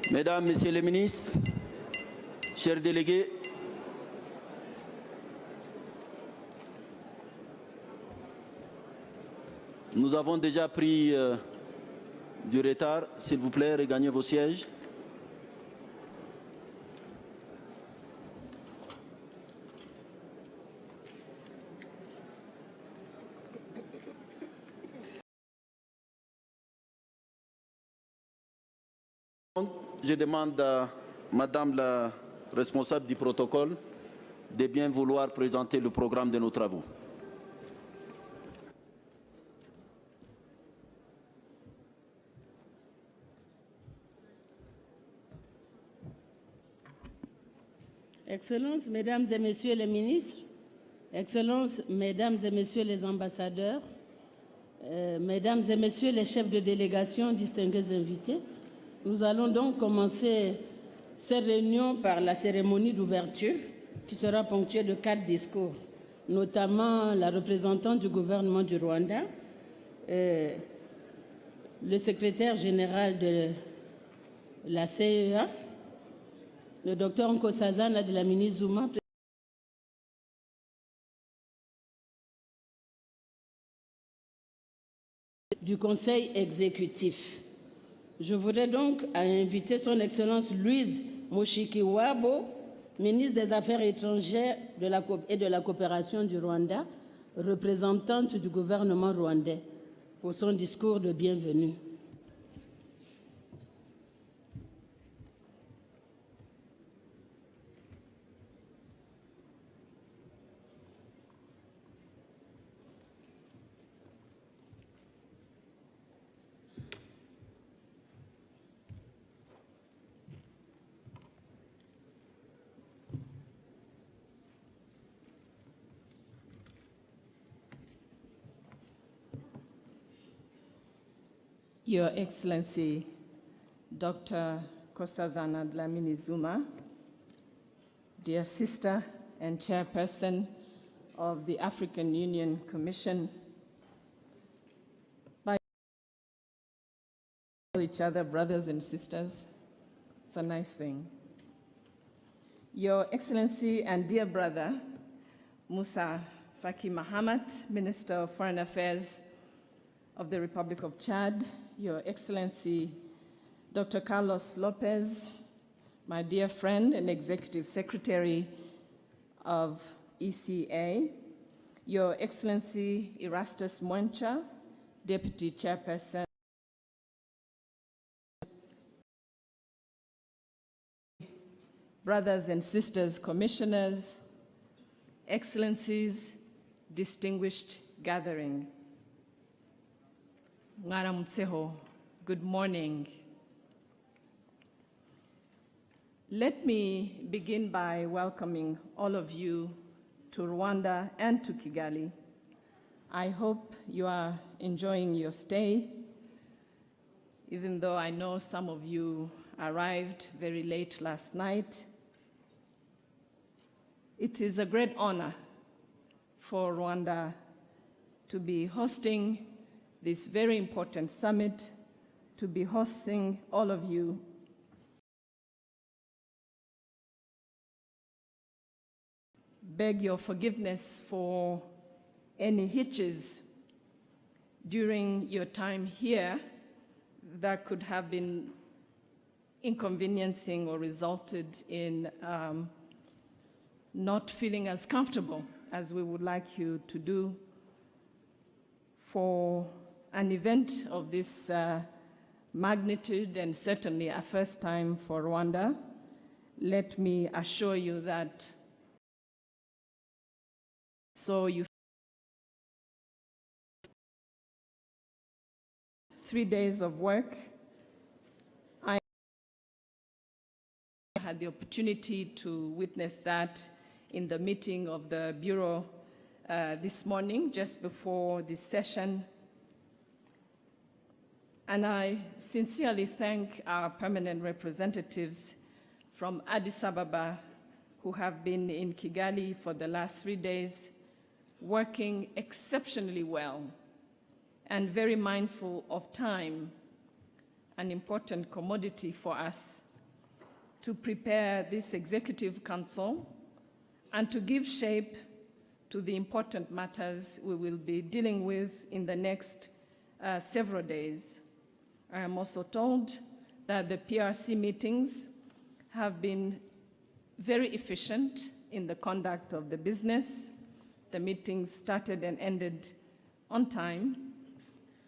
Mesdames, Messieurs les ministres, chers délégués, nous avons déjà pris du retard. S'il vous plaît, regagnez vos sièges. Je demande à Madame la responsable du protocole de bien vouloir présenter le programme de nos travaux. Excellences, Mesdames et Messieurs les ministres, Excellences, Mesdames et Messieurs les ambassadeurs, Mesdames et Messieurs les chefs de délégation, distingués invités, nous allons donc commencer cette réunion par la cérémonie d'ouverture qui sera ponctuée de 4 discours, notamment la représentante du gouvernement du Rwanda, le secrétaire général de la CEA, le docteur Nkosazana de la ministre Zuma, du Conseil exécutif. Je voudrais donc inviter son Excellence Louise Mushikiwabo, ministre des Affaires étrangères et de la coopération du Rwanda, représentante du gouvernement rwandais, pour son discours de bienvenue. Your Excellency, Dr. Nkosazana Dlamini Zuma, dear sister and chairperson of the African Union Commission, by each other brothers and sisters, it's a nice thing. Your Excellency and dear brother, Musa Faki Mahamat, Minister of Foreign Affairs of the Republic of Chad, Your Excellency, Dr. Carlos Lopez, my dear friend and Executive Secretary of ECA, Your Excellency Erastus Mwencha, Deputy Chairperson, brothers and sisters, commissioners, excellencies, distinguished gathering. Ngaramutseho, good morning. Let me begin by welcoming all of you to Rwanda and to Kigali. I hope you are enjoying your stay, even though I know some of you arrived very late last night. It is a great honor for Rwanda to be hosting this very important summit, to be hosting all of you. Beg your forgiveness for any hitches during your time here that could have been inconveniencing or resulted in not feeling as comfortable as we would like you to do. For an event of this magnitude, and certainly a first time for Rwanda, let me assure you that so you 3 days of work. I had the opportunity to witness that in the meeting of the Bureau this morning, just before this session. And I sincerely thank our permanent representatives from Addis Ababa who have been in Kigali for the last 3 days, working exceptionally well and very mindful of time, an important commodity for us to prepare this Executive Council and to give shape to the important matters we will be dealing with in the next several days. I am also told that the PRC meetings have been very efficient in the conduct of the business. The meetings started and ended on time.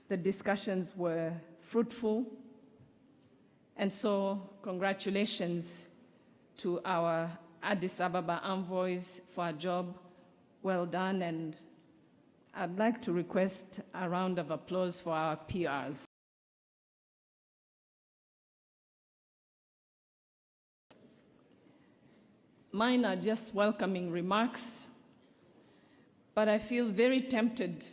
The discussions were fruitful. And so congratulations to our Addis Ababa envoys for a job well done, and I'd like to request a round of applause for our PRs. Mine are just welcoming remarks, but I feel very tempted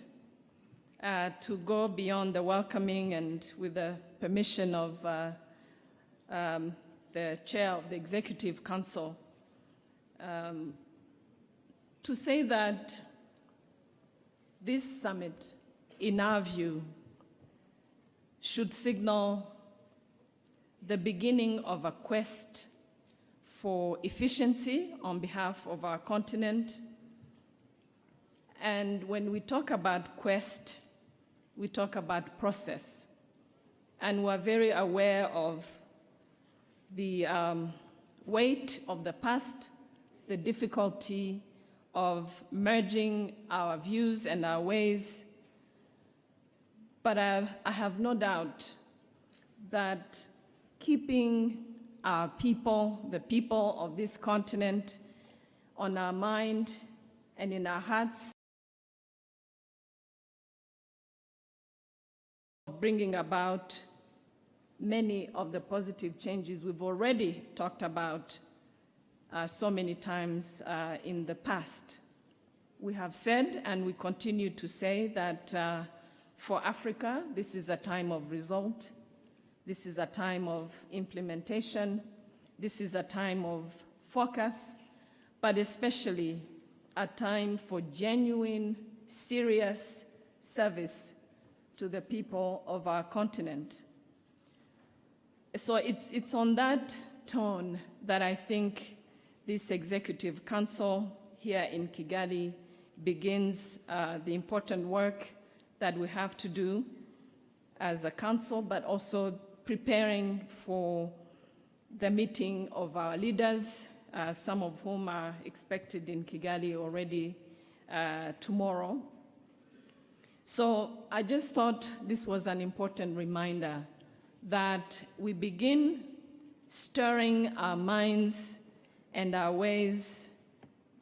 to go beyond the welcoming, and with the permission of the chair of the Executive Council, to say that this summit, in our view, should signal the beginning of a quest for efficiency on behalf of our continent. And when we talk about quest, we talk about process. And we're very aware of the weight of the past, the difficulty of merging our views and our ways. But I have no doubt that keeping our people, the people of this continent, on our mind and in our hearts, bringing about many of the positive changes we've already talked about so many times in the past. We have said, and we continue to say, that for Africa, this is a time of result. This is a time of implementation. This is a time of focus, but especially a time for genuine, serious service to the people of our continent. So it's on that tone that I think this Executive Council here in Kigali begins the important work that we have to do as a council, but also preparing for the meeting of our leaders, some of whom are expected in Kigali already tomorrow. So I just thought this was an important reminder that we begin stirring our minds and our ways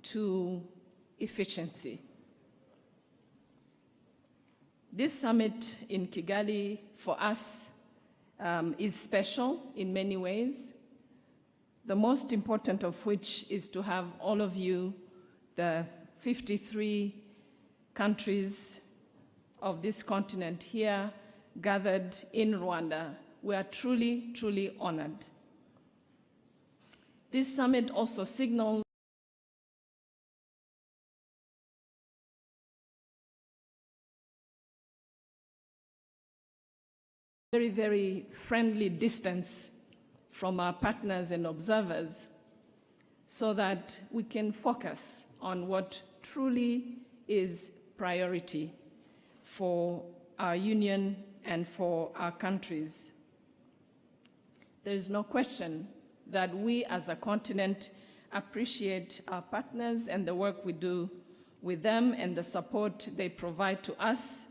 to efficiency. This summit in Kigali for us is special in many ways, the most important of which is to have all of you, the 53 countries of this continent here gathered in Rwanda. We are truly, truly honored. This summit also signals very, very friendly distance from our partners and observers so that we can focus on what truly is priority for our union and for our countries. There is no question that we as a continent appreciate our partners and the work we do with them and the support they provide to us.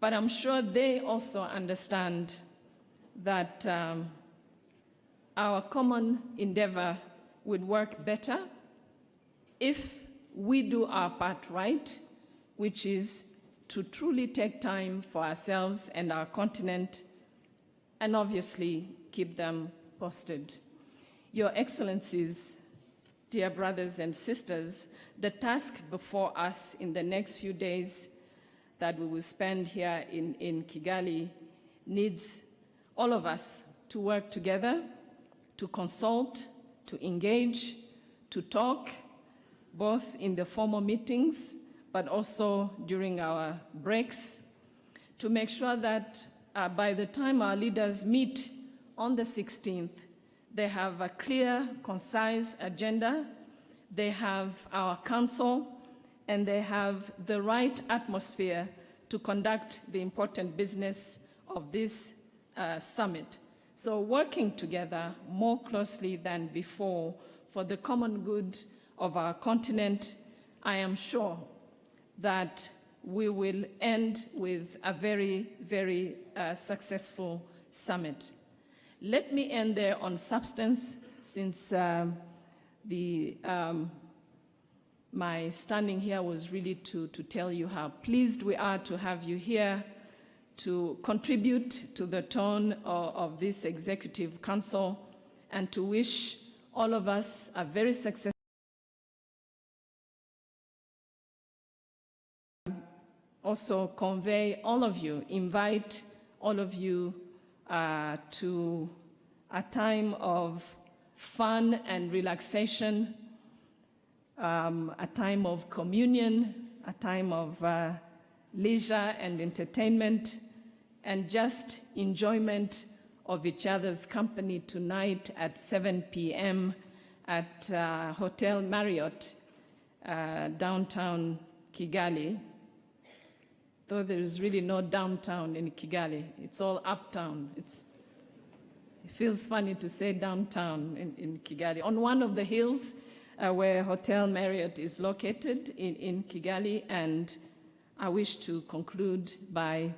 But I'm sure they also understand that our common endeavor would work better if we do our part right, which is to truly take time for ourselves and our continent, and obviously keep them posted. Your Excellencies, dear brothers and sisters, the task before us in the next few days that we will spend here in Kigali needs all of us to work together, to consult, to engage, to talk, both in the formal meetings, but also during our breaks, to make sure that by the time our leaders meet on the 16th, They have a clear, concise agenda. They have our council, and they have the right atmosphere to conduct the important business of this summit. So working together more closely than before for the common good of our continent, I am sure that we will end with a very, very successful summit. Let me end there on substance, since my standing here was really to tell you how pleased we are to have you here to contribute to the tone of this Executive Council, and to wish all of us a very successful. Also convey all of you, invite all of you to a time of fun and relaxation, a time of communion, a time of leisure and entertainment, and just enjoyment of each other's company tonight at 7 p.m. at Hotel Marriott, downtown Kigali. Though there is really no downtown in Kigali, it's all uptown. It feels funny to say downtown in Kigali. On one of the hills where Hotel Marriott is located in Kigali, and I wish to conclude by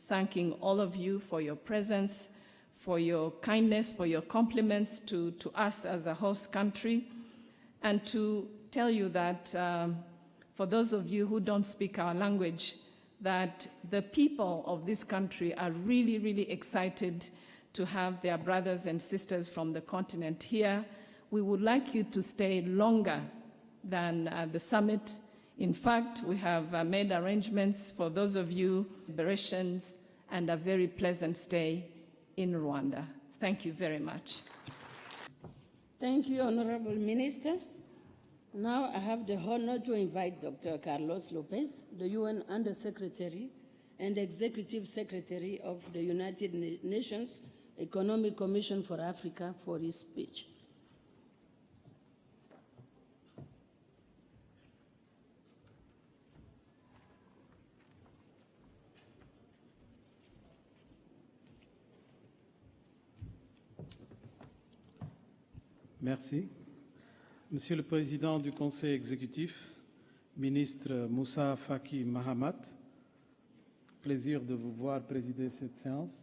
thanking all of you for your presence, for your kindness, for your compliments to us as a host country, and to tell you that for those of you who don't speak our language, that the people of this country are really, really excited to have their brothers and sisters from the continent here. We would like you to stay longer than the summit. In fact, we have made arrangements for those of you, celebrations, and a very pleasant stay in Rwanda. Thank you very much. Thank you, Honorable Minister. Now I have the honor to invite Dr. Carlos Lopez, the UN Under-Secretary and Executive Secretary of the United Nations Economic Commission for Africa, for his speech. Merci. Monsieur le Président du Conseil exécutif, ministre Moussa Faki Mahamat, plaisir de vous voir présider cette séance.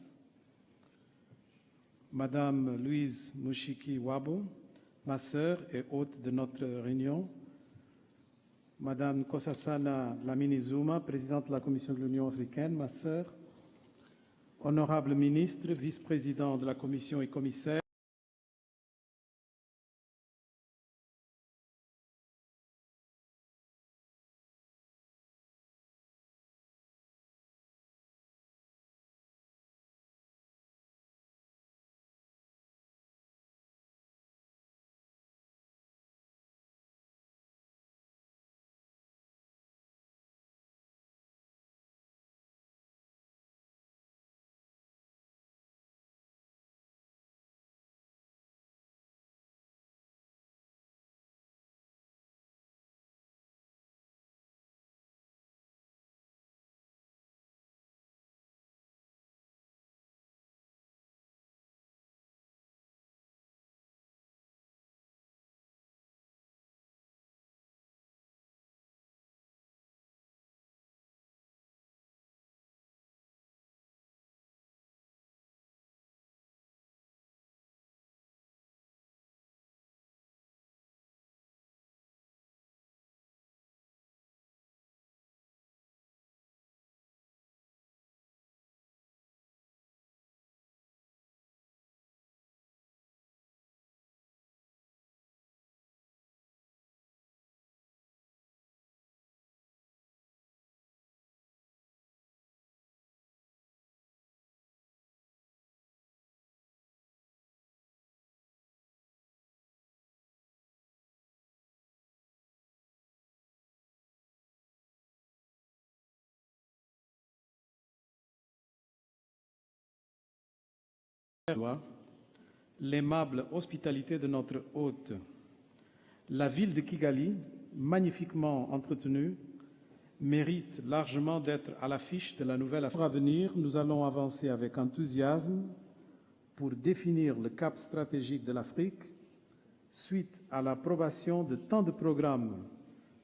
Madame Louise Mushiki Wabo, ma sœur et hôte de notre réunion. Madame Nkosazana Dlamini Zuma, présidente de la Commission de l'Union africaine, ma sœur. Honorable ministre, vice-président de la Commission et commissaire. l'aimable hospitalité de notre hôte. La ville de Kigali, magnifiquement entretenue, mérite largement d'être à l'affiche de la nouvelle Afrique. Pour l'avenir, nous allons avancer avec enthousiasme pour définir le cap stratégique de l'Afrique suite à l'approbation de tant de programmes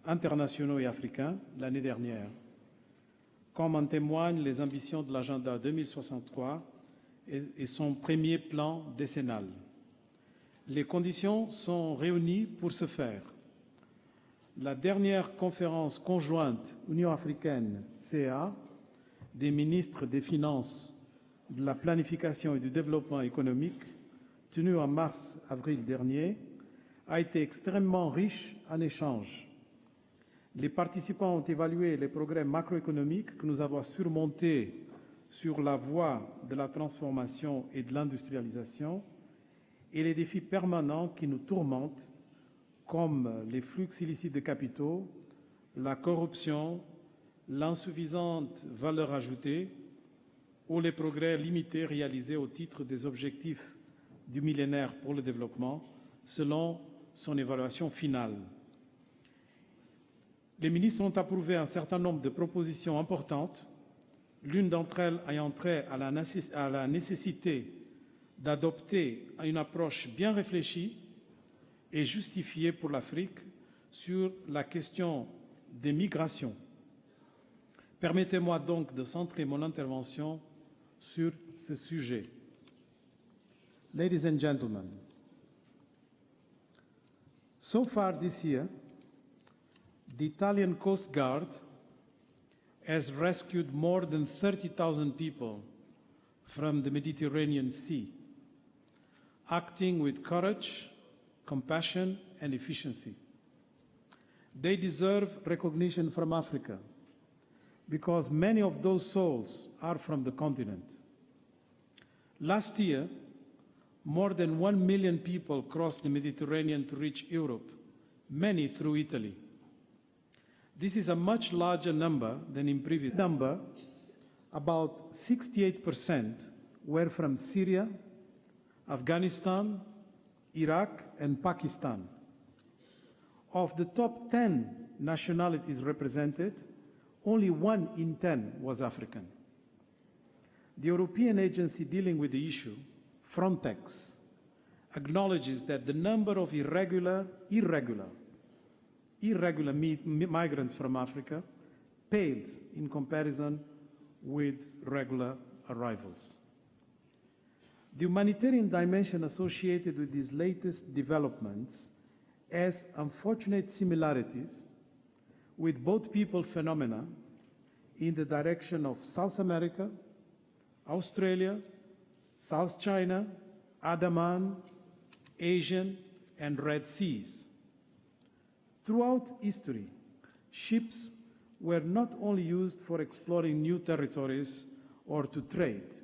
internationaux et africains l'année dernière, comme en témoignent les ambitions de l'agenda 2063 et son premier plan décennal. Les conditions sont réunies pour ce faire. La dernière conférence conjointe Union africaine-CEA des ministres des Finances, de la planification et du développement économique, tenue en mars-avril dernier, a été extrêmement riche en échanges. Les participants ont évalué les progrès macroéconomiques que nous avons surmontés sur la voie de la transformation et de l'industrialisation et les défis permanents qui nous tourmentent, comme les flux illicites de capitaux, la corruption, l'insuffisante valeur ajoutée ou les progrès limités réalisés au titre des objectifs du millénaire pour le développement, selon son évaluation finale. Les ministres ont approuvé un certain nombre de propositions importantes, l'une d'entre elles ayant trait à la nécessité d'adopter une approche bien réfléchie et justifiée pour l'Afrique sur la question des migrations. Permettez-moi donc de centrer mon intervention sur ce sujet. Ladies and gentlemen, so far this year, the Italian Coast Guard has rescued more than 30,000 people from the Mediterranean Sea, acting with courage, compassion, and efficiency. They deserve recognition from Africa because many of those souls are from the continent. Last year, more than 1 million people crossed the Mediterranean to reach Europe, many through Italy. This is a much larger number than in previous number. About 68% were from Syria, Afghanistan, Iraq, and Pakistan. Of the top 10 nationalities represented, only 1 in 10 was African. The European agency dealing with the issue, Frontex, acknowledges that the number of irregular migrants from Africa pales in comparison with regular arrivals. The humanitarian dimension associated with these latest developments has unfortunate similarities with both people phenomena in the direction of South America, Australia, South China, Andaman, Asian, and Red Seas. Throughout history, ships were not only used for exploring new territories or to trade.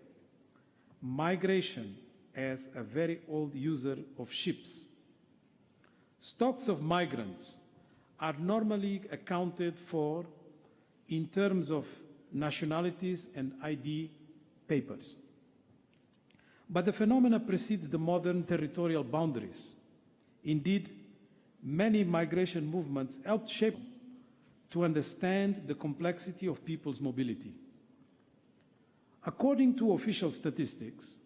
Migration as a very old user of ships. Stocks of migrants are normally accounted for in terms of nationalities and ID papers. But the phenomena precedes the modern territorial boundaries. Indeed, many migration movements helped shape to understand the complexity of people's mobility. According to official statistics,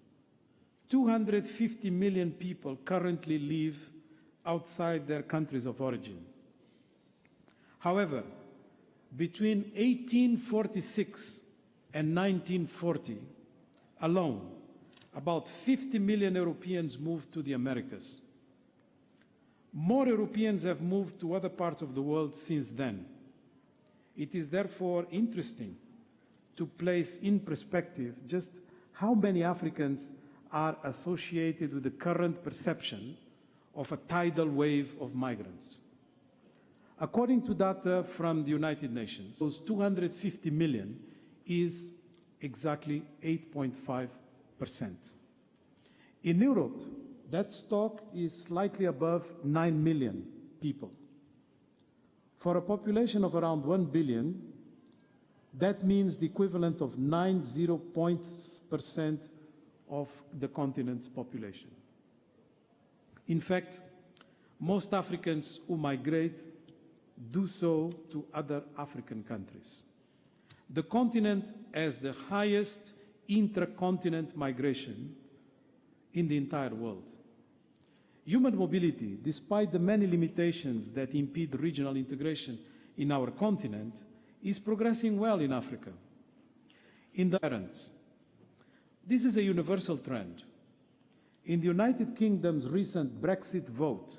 250 million people currently live outside their countries of origin. However, between 1846 and 1940 alone, about 50 million Europeans moved to the Americas. More Europeans have moved to other parts of the world since then. It is therefore interesting to place in perspective just how many Africans are associated with the current perception of a tidal wave of migrants. According to data from the United Nations, those 250 million is exactly 8.5%. In Europe, that stock is slightly above 9 million people. For a population of around 1 billion, that means the equivalent of 90% of the continent's population. In fact, most Africans who migrate do so to other African countries. The continent has the highest intra-continent migration in the entire world. Human mobility, despite the many limitations that impede regional integration in our continent, is progressing well in Africa. In the parents, this is a universal trend. In the United Kingdom's recent Brexit vote,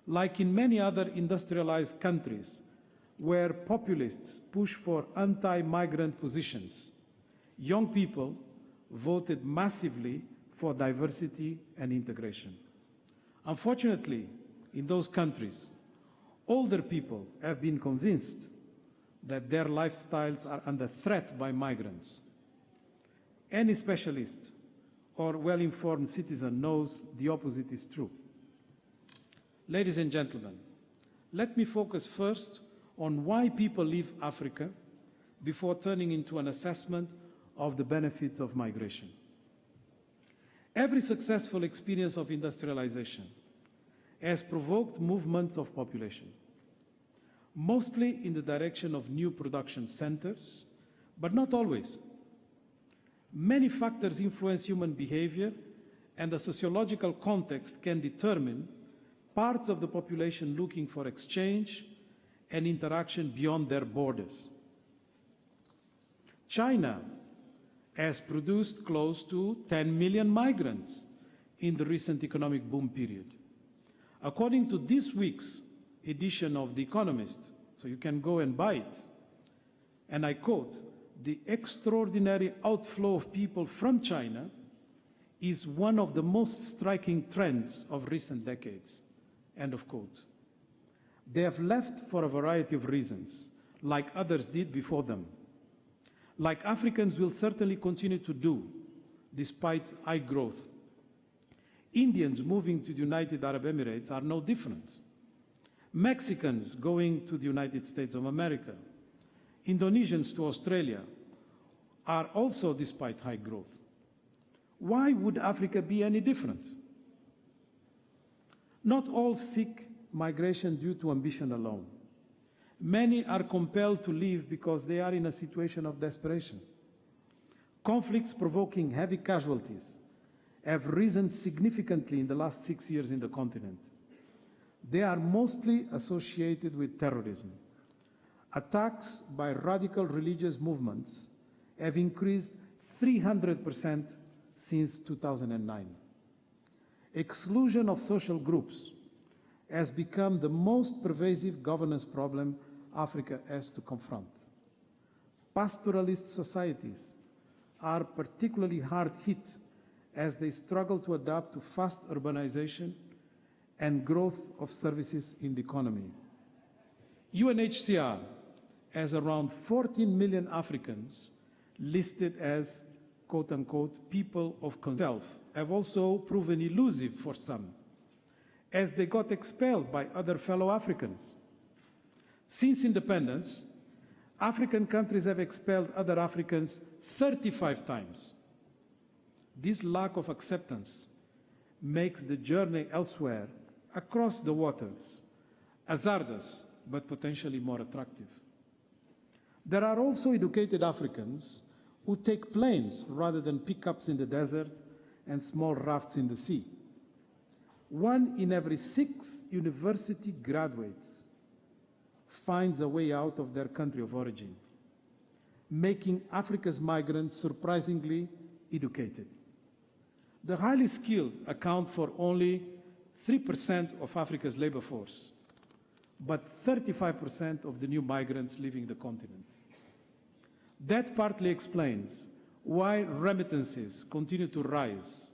like in many other industrialized countries where populists push for anti-migrant positions, young people voted massively for diversity and integration. Unfortunately, in those countries, older people have been convinced that their lifestyles are under threat by migrants. Any specialist or well-informed citizen knows the opposite is true. Ladies and gentlemen, let me focus first on why people leave Africa before turning into an assessment of the benefits of migration. Every successful experience of industrialization has provoked movements of population, mostly in the direction of new production centers, but not always. Many factors influence human behavior, and the sociological context can determine parts of the population looking for exchange and interaction beyond their borders. China has produced close to 10 million migrants in the recent economic boom period. According to this week's edition of The Economist, so you can go and buy it, and I quote, "The extraordinary outflow of people from China is one of the most striking trends of recent decades," end of quote. They have left for a variety of reasons, like others did before them, like Africans will certainly continue to do, despite high growth. Indians moving to the United Arab Emirates are no different. Mexicans going to the United States of America, Indonesians to Australia, are also despite high growth. Why would Africa be any different? Not all seek migration due to ambition alone. Many are compelled to leave because they are in a situation of desperation. Conflicts provoking heavy casualties have risen significantly in the last 6 years in the continent. They are mostly associated with terrorism. Attacks by radical religious movements have increased 300% since 2009. Exclusion of social groups has become the most pervasive governance problem Africa has to confront. Pastoralist societies are particularly hard hit as they struggle to adapt to fast urbanization and growth of services in the economy. UNHCR has around 14 million Africans listed as, quote-unquote, people of concern, have also proven elusive for some, as they got expelled by other fellow Africans. Since independence, African countries have expelled other Africans 35 times. This lack of acceptance makes the journey elsewhere across the waters hazardous but potentially more attractive. There are also educated Africans who take planes rather than pickups in the desert and small rafts in the sea. 1 in every 6 university graduates finds a way out of their country of origin, making Africa's migrants surprisingly educated. The highly skilled account for only 3% of Africa's labor force, but 35% of the new migrants leaving the continent. That partly explains why remittances continue to rise,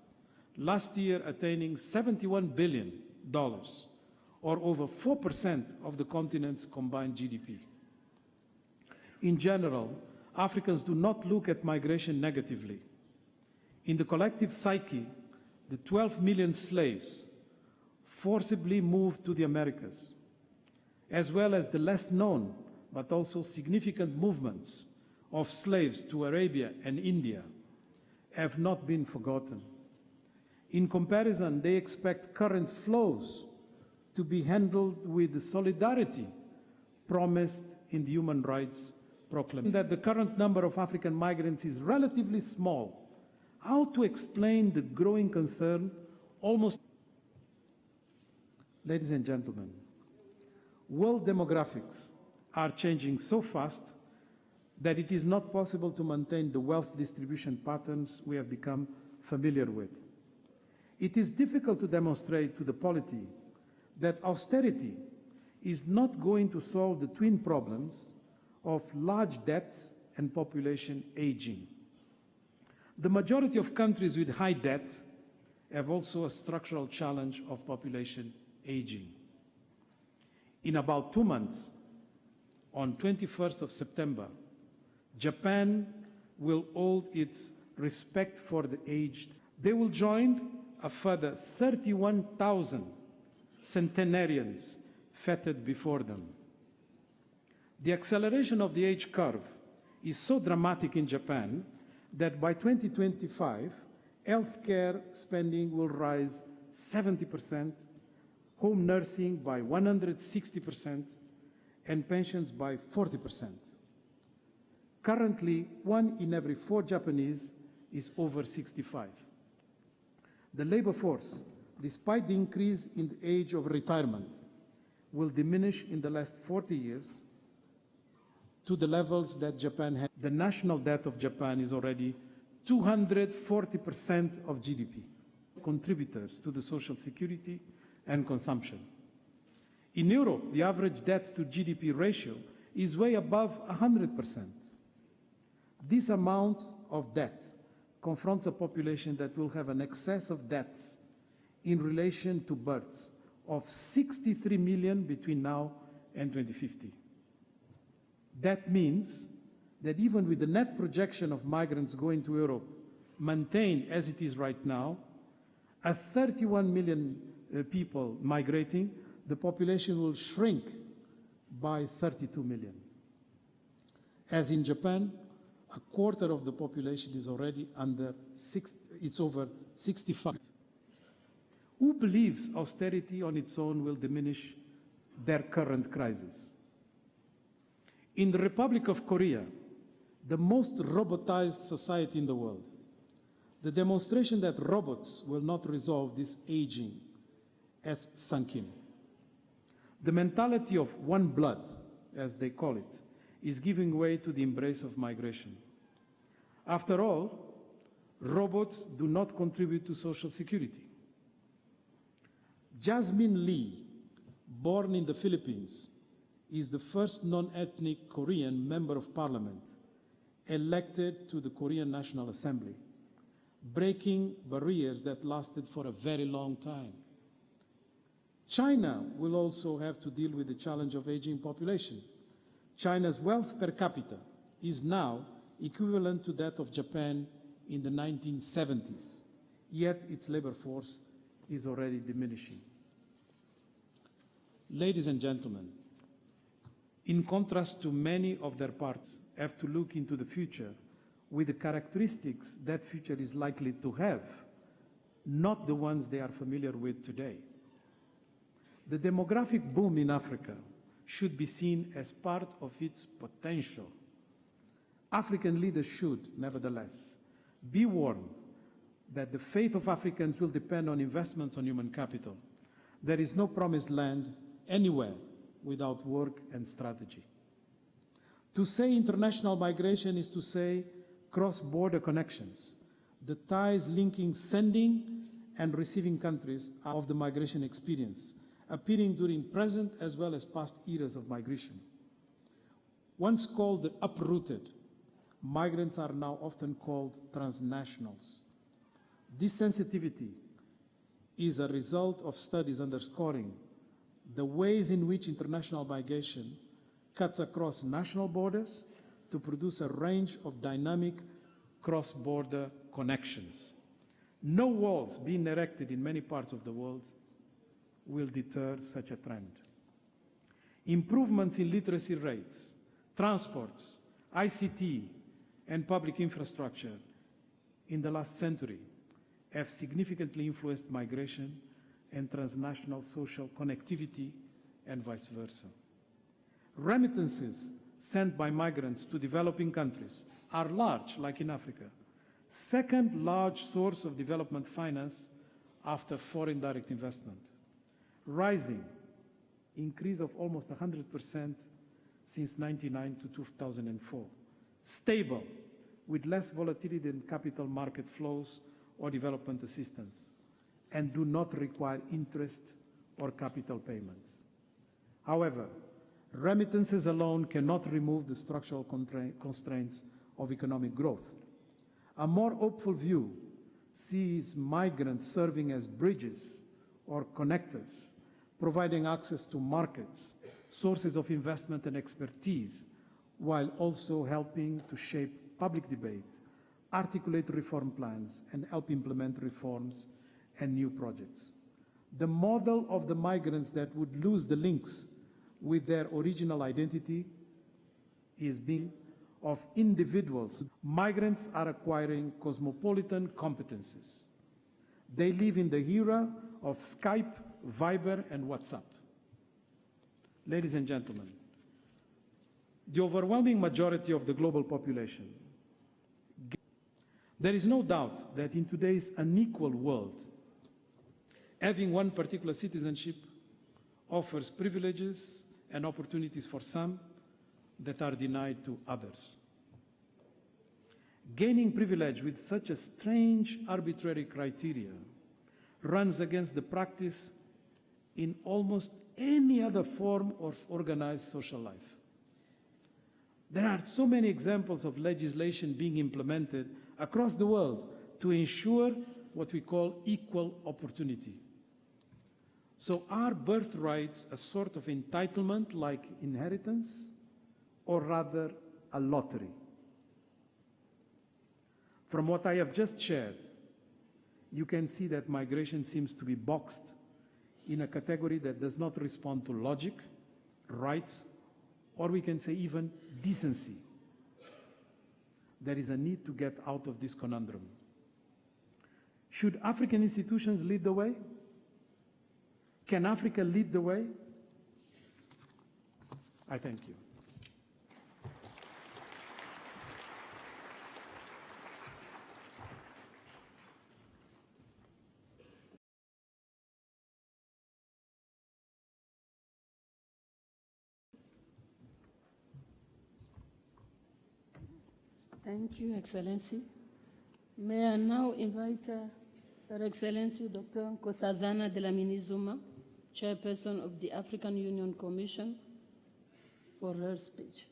last year attaining $71 billion, or over 4% of the continent's combined GDP. In general, Africans do not look at migration negatively. In the collective psyche, the 12 million slaves forcibly moved to the Americas, as well as the less known but also significant movements of slaves to Arabia and India, have not been forgotten. In comparison, they expect current flows to be handled with the solidarity promised in the Human Rights Proclamation. That the current number of African migrants is relatively small. How to explain the growing concern almost... Ladies and gentlemen, world demographics are changing so fast that it is not possible to maintain the wealth distribution patterns we have become familiar with. It is difficult to demonstrate to the polity that austerity is not going to solve the twin problems of large debts and population aging. The majority of countries with high debt have also a structural challenge of population aging. In about 2 months, on 21st of September, Japan will hold its Respect for the Aged. They will join a further 31,000 centenarians feted before them. The acceleration of the age curve is so dramatic in Japan that by 2025, healthcare spending will rise 70%, home nursing by 160%, and pensions by 40%. Currently, 1 in every 4 Japanese is over 65. The labor force, despite the increase in the age of retirement, will diminish in the last 40 years to the levels that Japan had. The national debt of Japan is already 240% of GDP, contributors to the social security and consumption. In Europe, the average debt to GDP ratio is way above 100%. This amount of debt confronts a population that will have an excess of debts in relation to births of 63 million between now and 2050. That means that even with the net projection of migrants going to Europe maintained as it is right now, at 31 million people migrating, the population will shrink by 32 million. As in Japan, a quarter of the population is already it's over 65. Who believes austerity on its own will diminish their current crisis? In the Republic of Korea, the most robotized society in the world, the demonstration that robots will not resolve this aging has sunk in. The mentality of one blood, as they call it, is giving way to the embrace of migration. After all, robots do not contribute to social security. Jasmine Lee, born in the Philippines, is the first non-ethnic Korean member of parliament elected to the Korean National Assembly, breaking barriers that lasted for a very long time. China will also have to deal with the challenge of aging population. China's wealth per capita is now equivalent to that of Japan in the 1970s, yet its labor force is already diminishing. Ladies and gentlemen, in contrast to many of their parts, have to look into the future with the characteristics that future is likely to have, not the ones they are familiar with today. The demographic boom in Africa should be seen as part of its potential. African leaders should, nevertheless, be warned that the fate of Africans will depend on investments on human capital. There is no promised land anywhere without work and strategy. To say international migration is to say cross-border connections, the ties linking sending and receiving countries of the migration experience, appearing during present as well as past eras of migration. Once called the uprooted, migrants are now often called transnationals. This sensitivity is a result of studies underscoring the ways in which international migration cuts across national borders to produce a range of dynamic cross-border connections. No walls being erected in many parts of the world will deter such a trend. Improvements in literacy rates, transports, ICT, and public infrastructure in the last century have significantly influenced migration and transnational social connectivity and vice versa. Remittances sent by migrants to developing countries are large, like in Africa. Second large source of development finance after foreign direct investment. Rising, increase of almost 100% since 1999 to 2004. Stable, with less volatility than capital market flows or development assistance, and do not require interest or capital payments. However, remittances alone cannot remove the structural constraints of economic growth. A more hopeful view sees migrants serving as bridges or connectors, providing access to markets, sources of investment and expertise, while also helping to shape public debate, articulate reform plans, and help implement reforms and new projects. The model of the migrants that would lose the links with their original identity is being of individuals. Migrants are acquiring cosmopolitan competencies. They live in the era of Skype, Viber, and WhatsApp. Ladies and gentlemen, the overwhelming majority of the global population, there is no doubt that in today's unequal world, having one particular citizenship offers privileges and opportunities for some that are denied to others. Gaining privilege with such a strange, arbitrary criteria runs against the practice in almost any other form of organized social life. There are so many examples of legislation being implemented across the world to ensure what we call equal opportunity. So are birthrights a sort of entitlement like inheritance, or rather a lottery? From what I have just shared, you can see that migration seems to be boxed in a category that does not respond to logic, rights, or we can say even decency. There is a need to get out of this conundrum. Should African institutions lead the way? Can Africa lead the way? I thank you. Thank you, Excellency. May I now invite Her Excellency Dr. Nkosazana Dlamini Zuma, Chairperson of the African Union Commission, for her speech.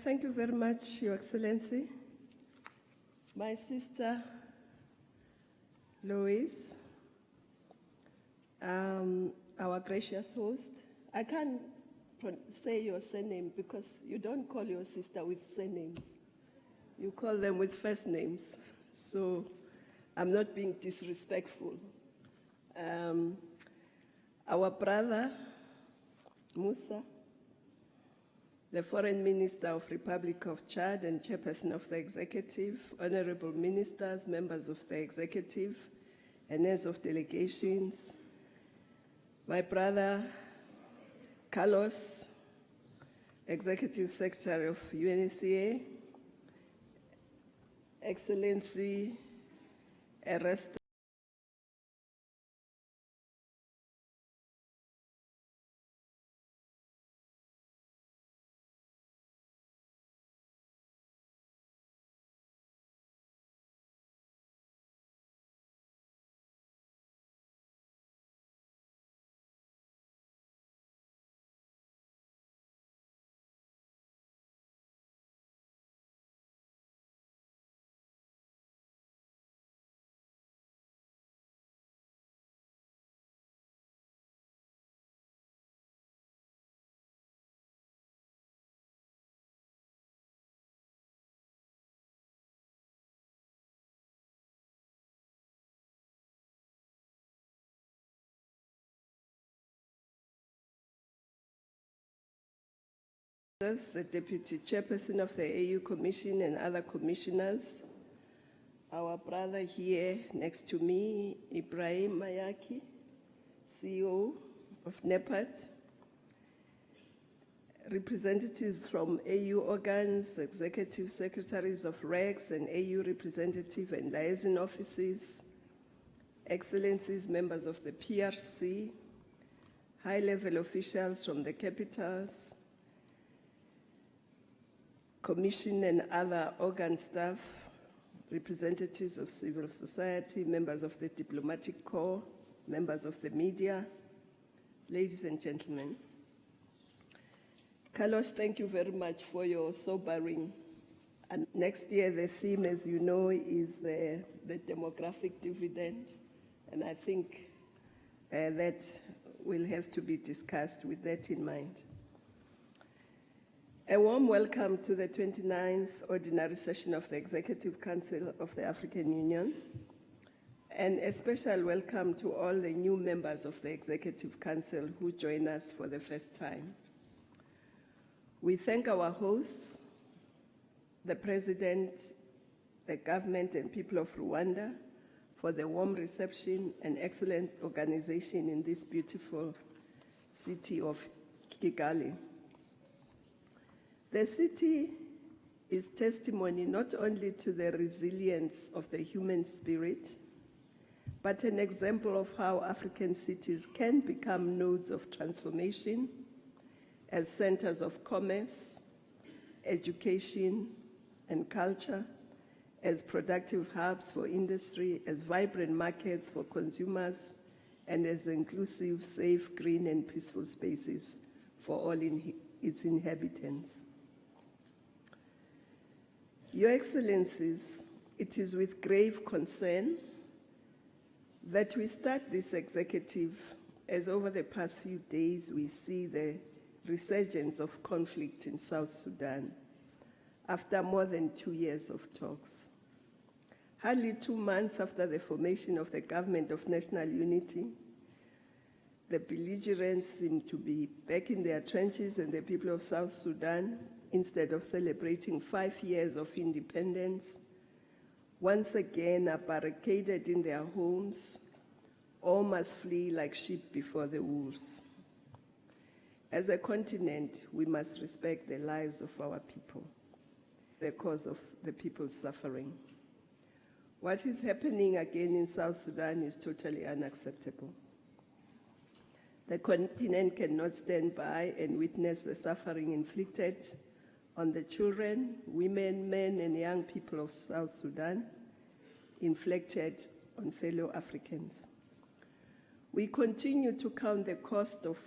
Thank you very much, Your Excellency. My sister, Louise, our gracious host. I can't say your surname because you don't call your sister with surnames. You call them with first names. So I'm not being disrespectful. Our brother, Musa, the Foreign Minister of Republic of Chad and Chairperson of the Executive, honorable ministers, members of the Executive, and heads of delegations, my brother, Carlos, Executive Secretary of UNHCR, Excellency Ernesto the Deputy Chairperson of the AU Commission and other commissioners, our brother here next to me, Ibrahim Mayaki, CEO of NEPAD, representatives from AU organs, executive secretaries of RECs and AU representative and liaison offices, Excellencies, members of the PRC, high-level officials from the capitals, Commission and other organ staff, representatives of civil society, members of the diplomatic corps, members of the media, ladies and gentlemen. Carlos, thank you very much for your sobering. And next year, the theme, as you know, is the demographic dividend. And I think that will have to be discussed with that in mind. A warm welcome to the 29th Ordinary Session of the Executive Council of the African Union, and a special welcome to all the new members of the Executive Council who join us for the first time. We thank our hosts, the President, the government and people of Rwanda for the warm reception and excellent organization in this beautiful city of Kigali. The city is testimony not only to the resilience of the human spirit, but an example of how African cities can become nodes of transformation as centers of commerce, education, and culture, as productive hubs for industry, as vibrant markets for consumers, and as inclusive, safe, green, and peaceful spaces for all its inhabitants. Your Excellencies, it is with grave concern that we start this executive, as over the past few days we see the resurgence of conflict in South Sudan after more than 2 years of talks. Hardly 2 months after the formation of the Government of National Unity, the belligerents seem to be back in their trenches, and the people of South Sudan, instead of celebrating 5 years of independence, once again are barricaded in their homes or must flee like sheep before the wolves. As a continent, we must respect the lives of our people, the cause of the people's suffering. What is happening again in South Sudan is totally unacceptable. The continent cannot stand by and witness the suffering inflicted on the children, women, men, and young people of South Sudan, inflicted on fellow Africans. We continue to count the cost of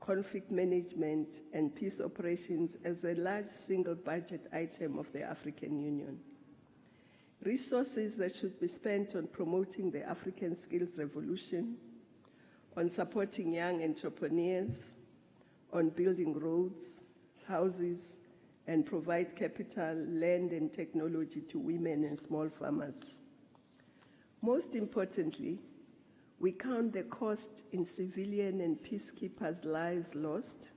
conflict management and peace operations as a large single budget item of the African Union. Resources that should be spent on promoting the African skills revolution, on supporting young entrepreneurs, on building roads, houses, and provide capital, land, and technology to women and small farmers. Most importantly, we count the cost in civilian and peacekeepers' lives lost,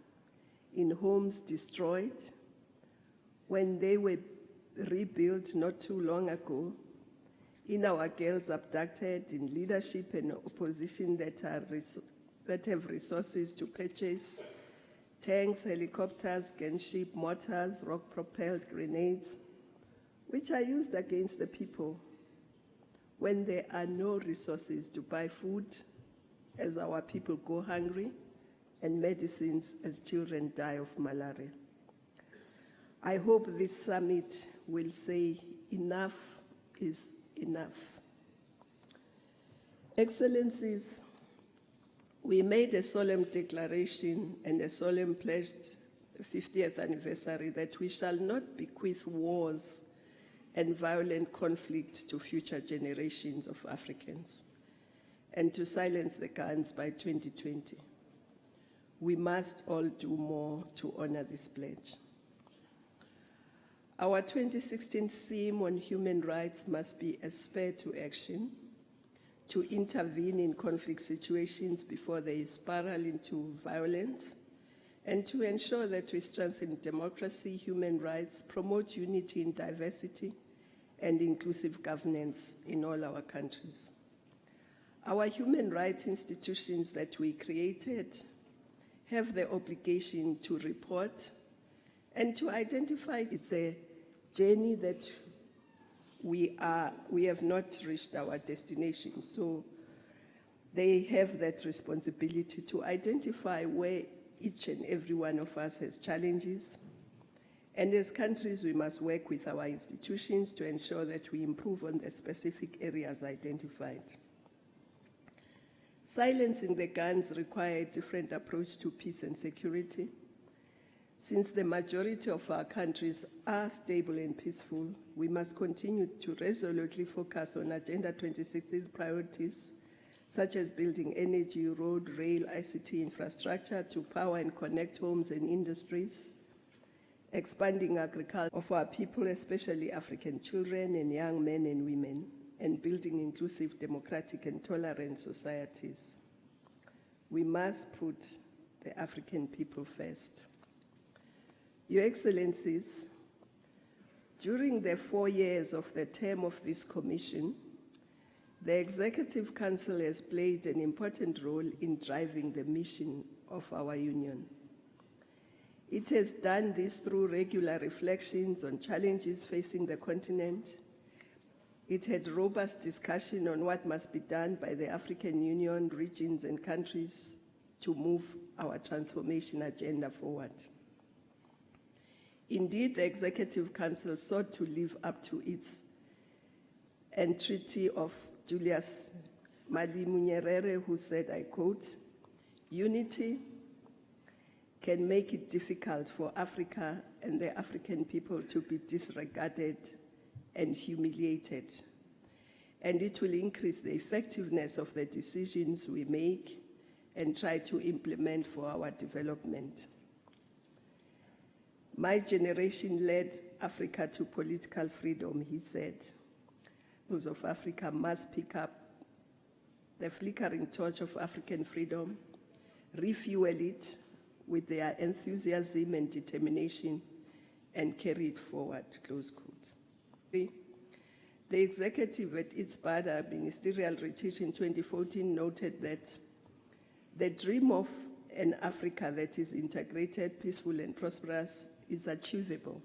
in homes destroyed, when they were rebuilt not too long ago, in our girls abducted, in leadership and opposition that have resources to purchase tanks, helicopters, gunship, mortars, rock-propelled grenades, which are used against the people when there are no resources to buy food as our people go hungry, and medicines as children die of malaria. I hope this summit will say enough is enough. Excellencies, we made a solemn declaration and a solemn pledge, the 50th anniversary, that we shall not bequeath wars and violent conflict to future generations of Africans, and to silence the guns by 2020. We must all do more to honor this pledge. Our 2016 theme on human rights must be a spur to action, to intervene in conflict situations before they spiral into violence, and to ensure that we strengthen democracy, human rights, promote unity in diversity, and inclusive governance in all our countries. Our human rights institutions that we created have the obligation to report and to identify. It's a journey that we have not reached our destination, so they have that responsibility to identify where each and every one of us has challenges. And as countries, we must work with our institutions to ensure that we improve on the specific areas identified. Silencing the guns requires a different approach to peace and security. Since the majority of our countries are stable and peaceful, we must continue to resolutely focus on Agenda 2060 priorities, such as building energy, road, rail, ICT infrastructure to power and connect homes and industries, expanding agriculture of our people, especially African children and young men and women, and building inclusive, democratic, and tolerant societies. We must put the African people first. Your Excellencies, during the 4 years of the term of this Commission, the Executive Council has played an important role in driving the mission of our Union. It has done this through regular reflections on challenges facing the continent. It had robust discussion on what must be done by the African Union, regions, and countries to move our transformation agenda forward. Indeed, the Executive Council sought to live up to its entreaty of Julius Malema Nyerere, who said, I quote, "Unity can make it difficult for Africa and the African people to be disregarded and humiliated, and it will increase the effectiveness of the decisions we make and try to implement for our development. My generation led Africa to political freedom," he said. Those of Africa must pick up the flickering torch of African freedom, refuel it with their enthusiasm and determination, and carry it forward, close quote. The executive at its BADA ministerial retreat in 2014 noted that the dream of an Africa that is integrated, peaceful, and prosperous is achievable,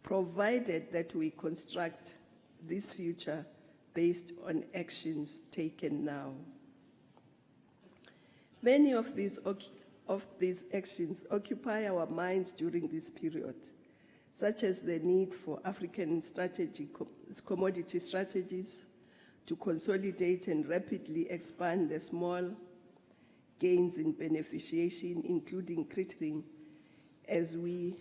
provided that we construct this future based on actions taken now. Many of these actions occupy our minds during this period, such as the need for African commodity strategies to consolidate and rapidly expand the small gains in beneficiation, including criticism, as we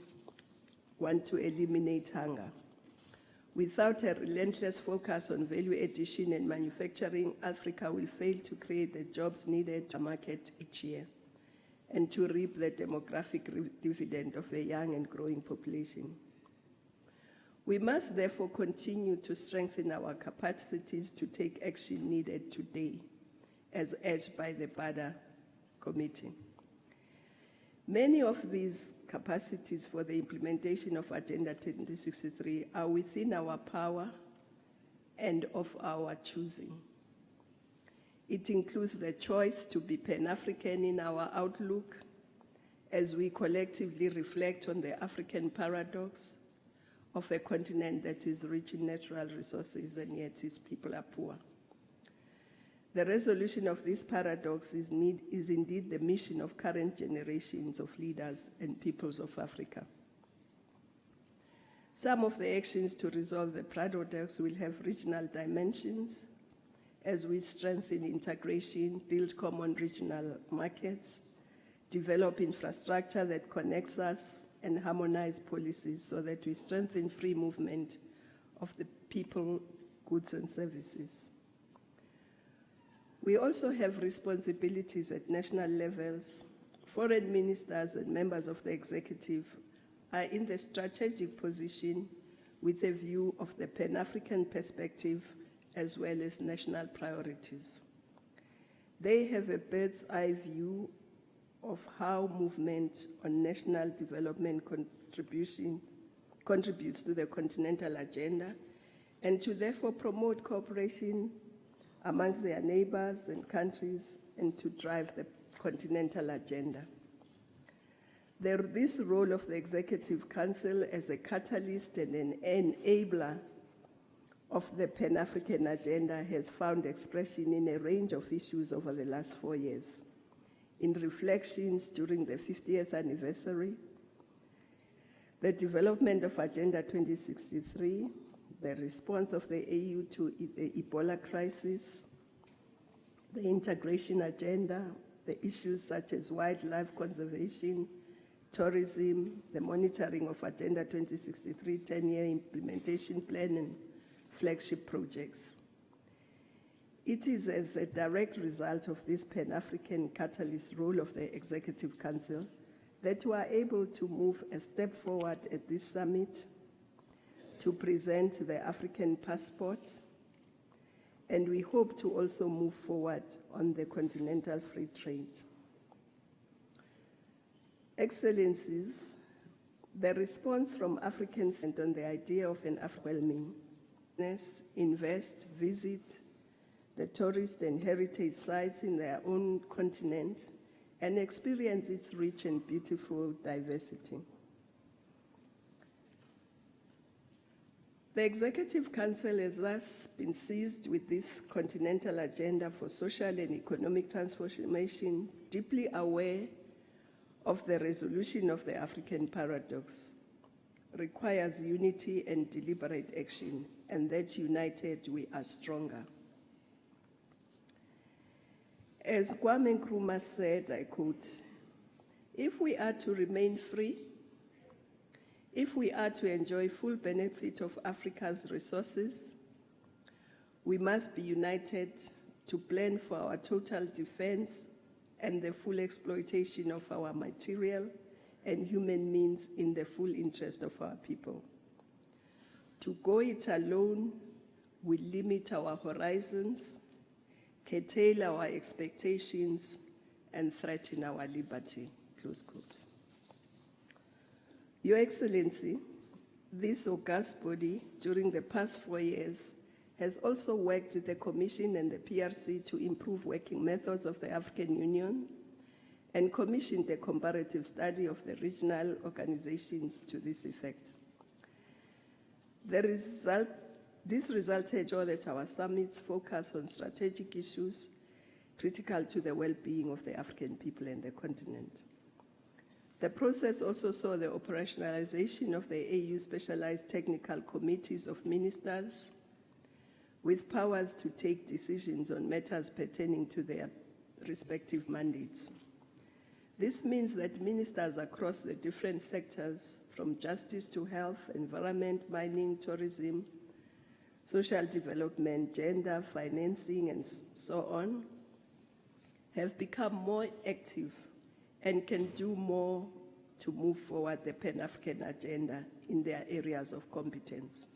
want to eliminate hunger. Without a relentless focus on value addition and manufacturing, Africa will fail to create the jobs needed to market each year and to reap the demographic dividend of a young and growing population. We must therefore continue to strengthen our capacities to take action needed today, as urged by the BADA Committee. Many of these capacities for the implementation of Agenda 2063 are within our power and of our choosing. It includes the choice to be Pan-African in our outlook as we collectively reflect on the African paradox of a continent that is rich in natural resources and yet its people are poor. The resolution of this paradox is indeed the mission of current generations of leaders and peoples of Africa. Some of the actions to resolve the paradox will have regional dimensions as we strengthen integration, build common regional markets, develop infrastructure that connects us, and harmonize policies so that we strengthen free movement of the people, goods, and services. We also have responsibilities at national levels. Foreign ministers and members of the executive are in the strategic position with a view of the Pan-African perspective as well as national priorities. They have a bird's eye view of how movement on national development contributes to the continental agenda, and to therefore promote cooperation amongst their neighbors and countries and to drive the continental agenda. This role of the Executive Council as a catalyst and an enabler of the Pan-African agenda has found expression in a range of issues over the last 4 years. In reflections during the 50th anniversary, the development of Agenda 2063, the response of the AU to the Ebola crisis, the integration agenda, the issues such as wildlife conservation, tourism, the monitoring of Agenda 2063 10-year implementation plan and flagship projects. It is as a direct result of this Pan-African catalyst role of the Executive Council that we are able to move a step forward at this summit to present the African passport, and we hope to also move forward on the continental free trade. Excellencies, the response from Africans on the idea of an overwhelming invest, visit the tourist and heritage sites in their own continent and experience its rich and beautiful diversity. The Executive Council has thus been seized with this continental agenda for social and economic transformation, deeply aware of the resolution of the African paradox, requires unity and deliberate action, and that united we are stronger. As Kwame Nkrumah said, I quote, "If we are to remain free, if we are to enjoy full benefit of Africa's resources, we must be united to plan for our total defense and the full exploitation of our material and human means in the full interest of our people. To go it alone will limit our horizons, curtail our expectations, and threaten our liberty," close quote. Your Excellency, this august body during the past 4 years has also worked with the Commission and the PRC to improve working methods of the African Union and commissioned a comparative study of the regional organizations to this effect. This resulted show that our summits focus on strategic issues critical to the well-being of the African people and the continent. The process also saw the operationalization of the AU specialized technical committees of ministers with powers to take decisions on matters pertaining to their respective mandates. This means that ministers across the different sectors, from justice to health, environment, mining, tourism, social development, gender, financing, and so on, have become more active and can do more to move forward the Pan-African agenda in their areas of competence.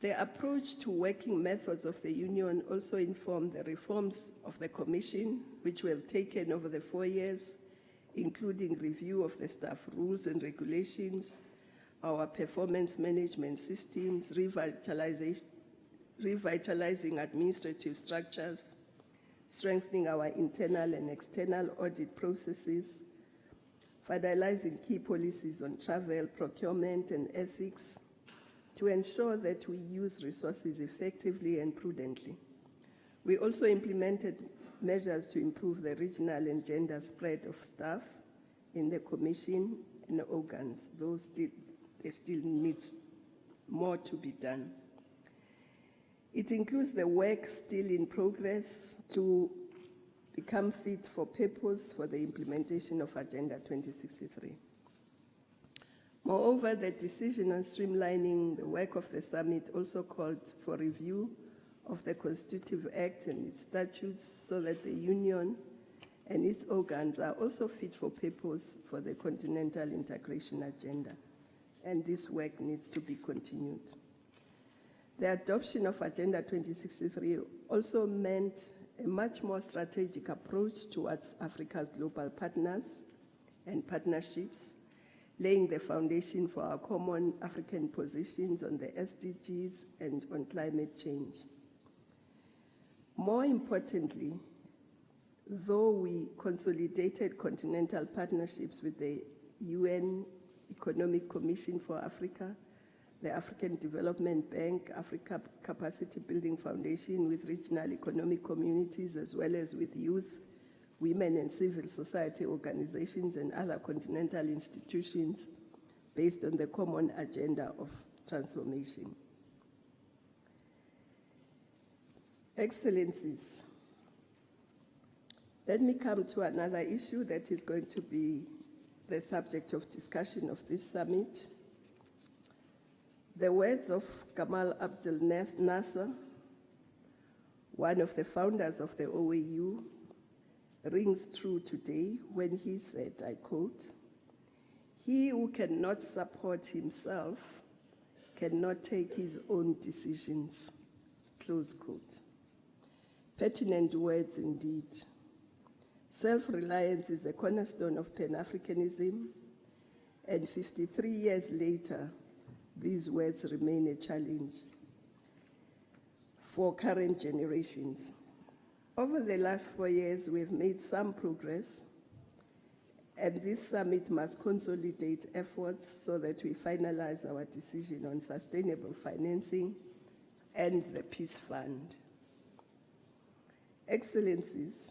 The approach to working methods of the Union also informed the reforms of the Commission, which we have taken over the 4 years, including review of the staff rules and regulations, our performance management systems, revitalizing administrative structures, strengthening our internal and external audit processes, finalizing key policies on travel, procurement, and ethics to ensure that we use resources effectively and prudently. We also implemented measures to improve the regional and gender spread of staff in the Commission and organs. There still needs more to be done. It includes the work still in progress to become fit for purpose for the implementation of Agenda 2063. Moreover, the decision on streamlining the work of the summit also called for review of the Constitutive Act and its statutes so that the Union and its organs are also fit for purpose for the continental integration agenda, and this work needs to be continued. The adoption of Agenda 2063 also meant a much more strategic approach towards Africa's global partners and partnerships, laying the foundation for our common African positions on the SDGs and on climate change. More importantly, though we consolidated continental partnerships with the UN Economic Commission for Africa, the African Development Bank, Africa Capacity Building Foundation with regional economic communities, as well as with youth, women and civil society organizations and other continental institutions based on the common agenda of transformation. Excellencies, let me come to another issue that is going to be the subject of discussion of this summit. The words of Gamal Abdel Nasser, one of the founders of the OAU, rings true today when he said, I quote, "He who cannot support himself cannot take his own decisions," close quote. Pertinent words indeed. Self-reliance is a cornerstone of Pan-Africanism, and 53 years later, these words remain a challenge for current generations. Over the last 4 years, we've made some progress, and this summit must consolidate efforts so that we finalize our decision on sustainable financing and the Peace Fund. Excellencies,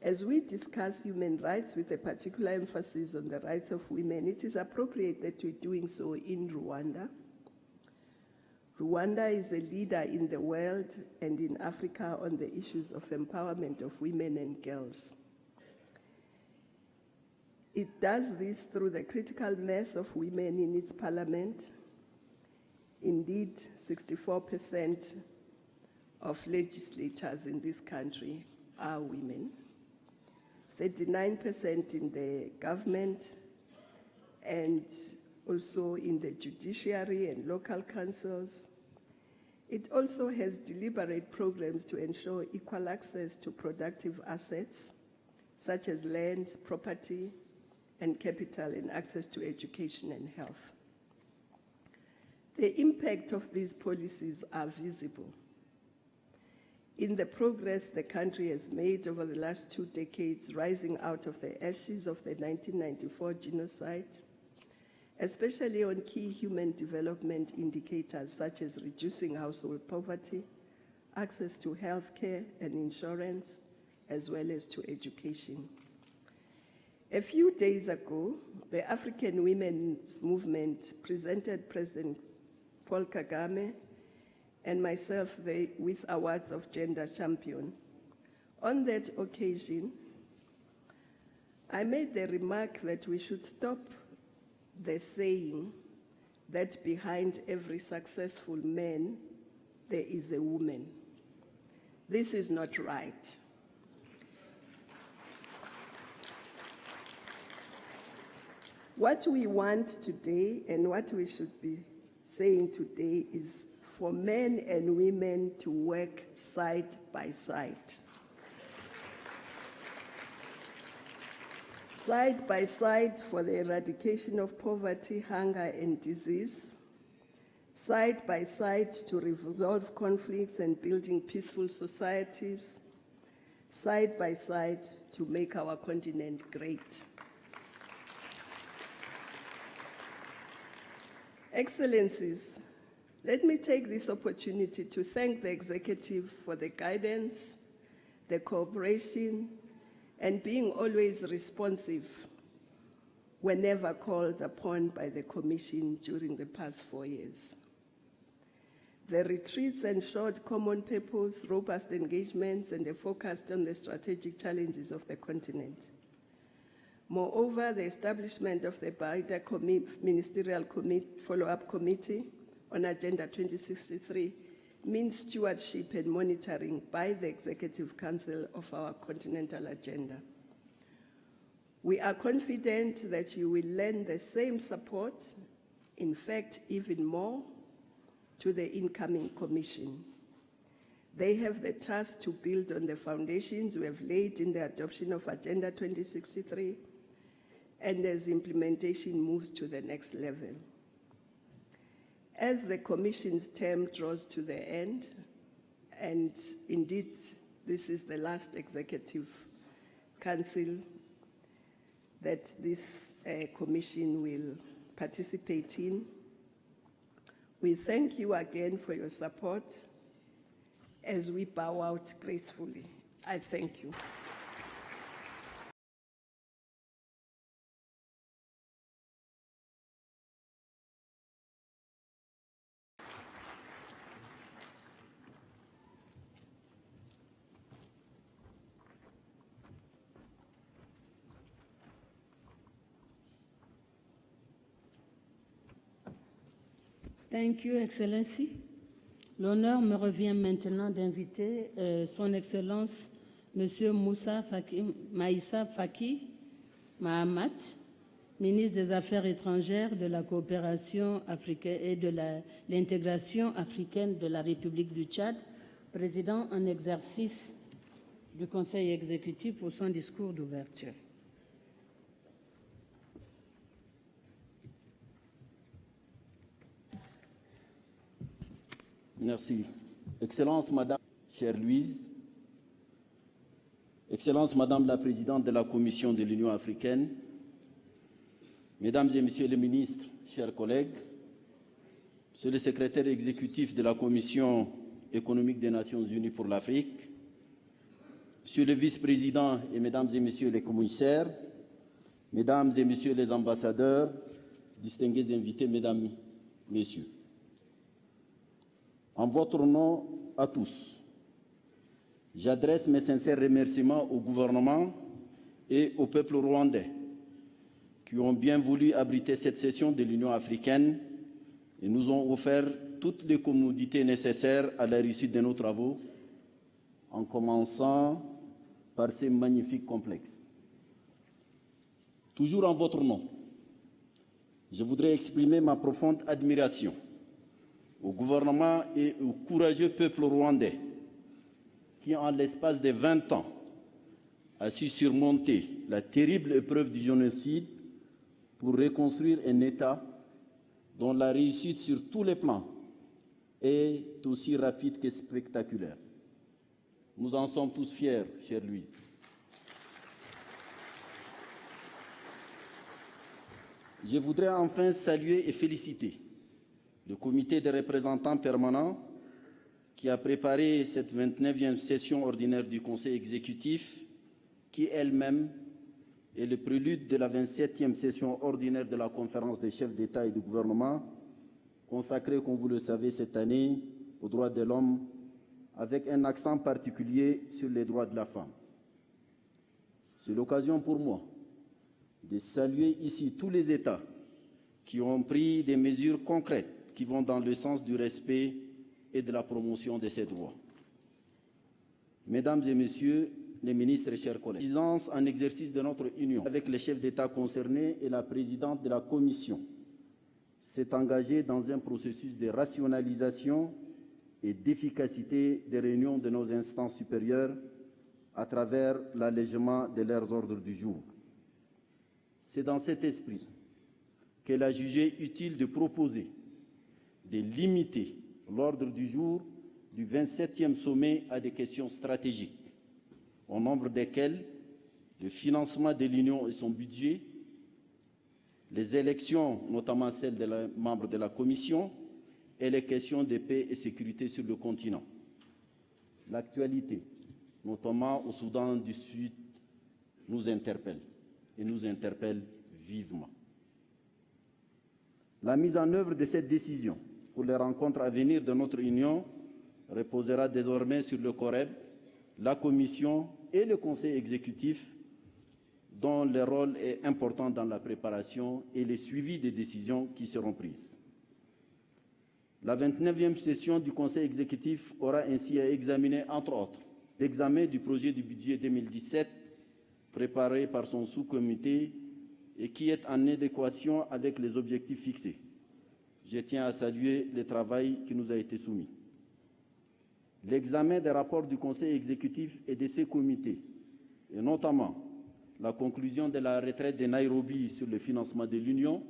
as we discuss human rights with a particular emphasis on the rights of women, it is appropriate that we're doing so in Rwanda. Rwanda is a leader in the world and in Africa on the issues of empowerment of women and girls. It does this through the critical mass of women in its parliament. Indeed, 64% of legislatures in this country are women, 39% in the government, and also in the judiciary and local councils. It also has deliberate programs to ensure equal access to productive assets, such as land, property, and capital, and access to education and health. The impact of these policies are visible in the progress the country has made over the last 2 decades, rising out of the ashes of the 1994 genocide, especially on key human development indicators such as reducing household poverty, access to health care and insurance, as well as to education. A few days ago, the African Women's Movement presented President Paul Kagame and myself with awards of Gender Champion. On that occasion, I made the remark that we should stop the saying that behind every successful man, there is a woman. This is not right. What we want today and what we should be saying today is for men and women to work side by side. Side by side for the eradication of poverty, hunger, and disease. Side by side to resolve conflicts and building peaceful societies. Side by side to make our continent great. Excellencies, let me take this opportunity to thank the executive for the guidance, the cooperation, and being always responsive whenever called upon by the Commission during the past 4 years. The retreats ensured common purpose, robust engagements, and a focus on the strategic challenges of the continent. Moreover, the establishment of the BIDA Ministerial Follow-up Committee on Agenda 2063 means stewardship and monitoring by the Executive Council of our continental agenda. We are confident that you will lend the same support, in fact, even more, to the incoming Commission. They have the task to build on the foundations we have laid in the adoption of Agenda 2063 and as implementation moves to the next level. As the Commission's term draws to the end, and indeed this is the last Executive Council that this Commission will participate in, we thank you again for your support as we bow out gracefully. I thank you. Thank you, Excellency. L'honneur me revient maintenant d'inviter Son Excellence Monsieur Moussa Maïssa Faki Mahamat, ministre des Affaires étrangères, de la coopération africaine et de l'intégration africaine de la République du Tchad, président en exercice du Conseil exécutif pour son discours d'ouverture. Merci. Excellence, Madame, chère Louise, Excellence, Madame la Présidente de la Commission de l'Union africaine, Mesdames et Messieurs les ministres, chers collègues, Monsieur le secrétaire exécutif de la Commission économique des Nations unies pour l'Afrique, Monsieur le vice-président et Mesdames et Messieurs les commissaires, Mesdames et Messieurs les ambassadeurs, distingués invités, Mesdames, Messieurs. En votre nom à tous, j'adresse mes sincères remerciements au gouvernement et au peuple rwandais qui ont bien voulu abriter cette session de l'Union africaine et nous ont offert toutes les commodités nécessaires à la réussite de nos travaux, en commençant par ces magnifiques complexes. Toujours en votre nom, je voudrais exprimer ma profonde admiration au gouvernement et au courageux peuple rwandais qui, en l'espace de 20 ans, a su surmonter la terrible épreuve du génocide pour reconstruire un État dont la réussite sur tous les plans est aussi rapide que spectaculaire. Nous en sommes tous fiers, chère Louise. Je voudrais enfin saluer et féliciter le comité des représentants permanents qui a préparé cette 29e session ordinaire du Conseil exécutif, qui elle-même est le prélude de la 27e session ordinaire de la Conférence des chefs d'État et de gouvernement, consacrée, comme vous le savez, cette année aux droits de l'homme, avec un accent particulier sur les droits de la femme. C'est l'occasion pour moi de saluer ici tous les États qui ont pris des mesures concrètes qui vont dans le sens du respect et de la promotion de ces droits. Mesdames et Messieurs les ministres et chers collègues, la présidence en exercice de notre Union, avec les chefs d'État concernés et la présidente de la Commission, s'est engagée dans un processus de rationalisation et d'efficacité des réunions de nos instances supérieures à travers l'allègement de leurs ordres du jour. C'est dans cet esprit qu'elle a jugé utile de proposer de limiter l'ordre du jour du 27e sommet à des questions stratégiques, au nombre desquelles le financement de l'Union et son budget, les élections, notamment celles des membres de la Commission, et les questions de paix et sécurité sur le continent. L'actualité, notamment au Soudan du Sud, nous interpelle et nous interpelle vivement. La mise en œuvre de cette décision pour les rencontres à venir de notre Union reposera désormais sur le COREB, la Commission et le Conseil exécutif, dont le rôle est important dans la préparation et le suivi des décisions qui seront prises. La 29e session du Conseil exécutif aura ainsi à examiner, entre autres, l'examen du projet du budget 2017 préparé par son sous-comité et qui est en adéquation avec les objectifs fixés. Je tiens à saluer le travail qui nous a été soumis. l'examen des rapports du Conseil exécutif et de ses comités, et notamment la conclusion de la retraite de Nairobi sur le financement de l'Union,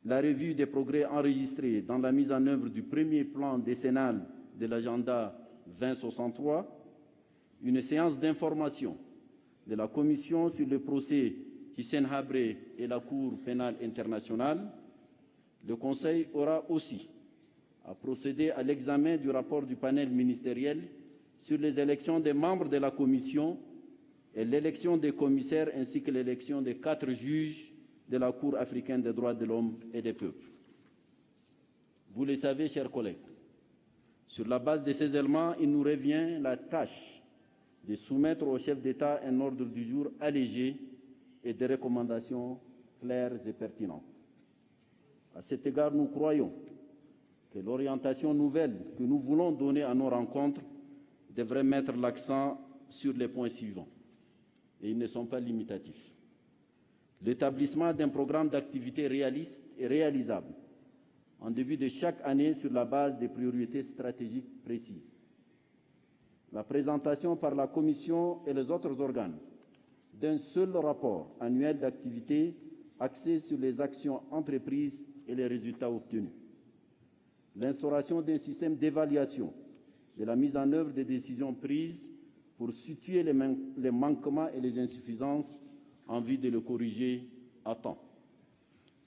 la revue des progrès enregistrés dans la mise en œuvre du premier plan décennal de l'agenda 2063, une séance d'information de la Commission sur le procès Hissène Habré et la Cour pénale internationale. Le Conseil aura aussi à procéder à l'examen du rapport du panel ministériel sur les élections des membres de la Commission et l'élection des commissaires ainsi que l'élection des 4 juges de la Cour africaine des droits de l'homme et des peuples. Vous le savez, chers collègues, sur la base de ces éléments, il nous revient la tâche de soumettre au chef d'État un ordre du jour allégé et des recommandations claires et pertinentes. À cet égard, nous croyons que l'orientation nouvelle que nous voulons donner à nos rencontres devrait mettre l'accent sur les points suivants, et ils ne sont pas limitatifs. L'établissement d'un programme d'activité réaliste et réalisable en début de chaque année sur la base des priorités stratégiques précises. La présentation par la Commission et les autres organes d'un seul rapport annuel d'activité axé sur les actions entreprises et les résultats obtenus. L'instauration d'un système d'évaluation de la mise en œuvre des décisions prises pour situer les manquements et les insuffisances en vue de le corriger à temps.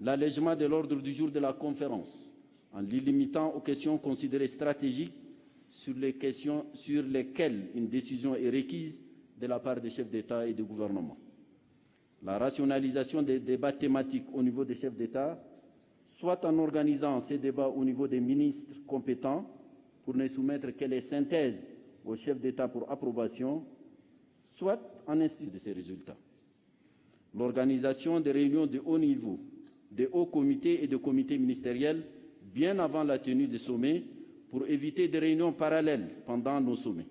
L'allègement de l'ordre du jour de la conférence, en l'y limitant aux questions considérées stratégiques sur lesquelles une décision est requise de la part des chefs d'État et de gouvernement. La rationalisation des débats thématiques au niveau des chefs d'État, soit en organisant ces débats au niveau des ministres compétents pour ne soumettre que les synthèses aux chefs d'État pour approbation, soit en instituant de ces résultats. L'organisation des réunions de haut niveau, de hauts comités et de comités ministériels bien avant la tenue des sommets pour éviter des réunions parallèles pendant nos sommets.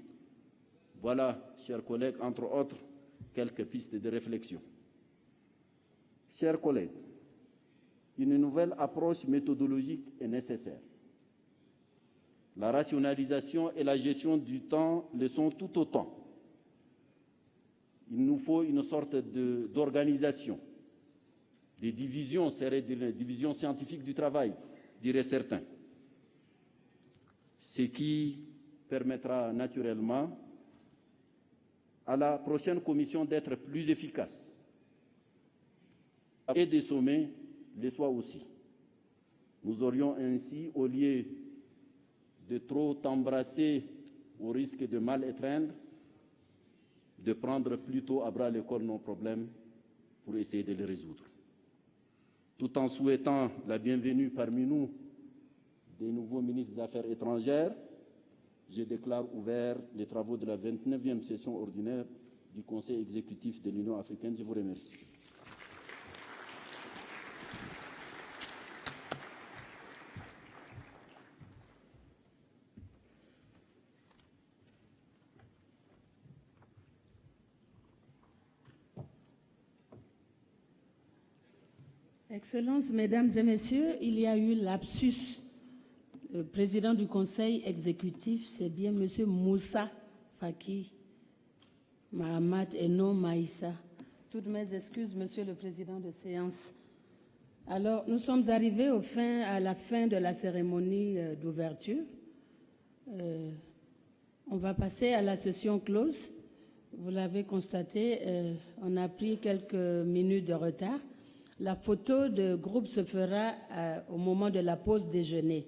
Voilà, chers collègues, entre autres, quelques pistes de réflexion. Chers collègues, une nouvelle approche méthodologique est nécessaire. La rationalisation et la gestion du temps le sont tout autant. Il nous faut une sorte d'organisation, des divisions, des divisions scientifiques du travail, diraient certains, ce qui permettra naturellement à la prochaine commission d'être plus efficace et des sommets le soient aussi. Nous aurions ainsi, au lieu de trop embrasser au risque de mal étreindre, de prendre plutôt à bras le corps nos problèmes pour essayer de les résoudre. Tout en souhaitant la bienvenue parmi nous des nouveaux ministres des Affaires étrangères, je déclare ouverts les travaux de la 29e session ordinaire du Conseil exécutif de l'Union africaine. Je vous remercie. Excellences, Mesdames et Messieurs, il y a eu lapsus. Le président du Conseil exécutif, c'est bien M. Moussa Faki Mahamat et non Maïssa. Toutes mes excuses, Monsieur le Président de séance. Alors, nous sommes arrivés à la fin de la cérémonie d'ouverture. On va passer à la session close. Vous l'avez constaté, on a pris quelques minutes de retard. La photo de groupe se fera au moment de la pause déjeuner.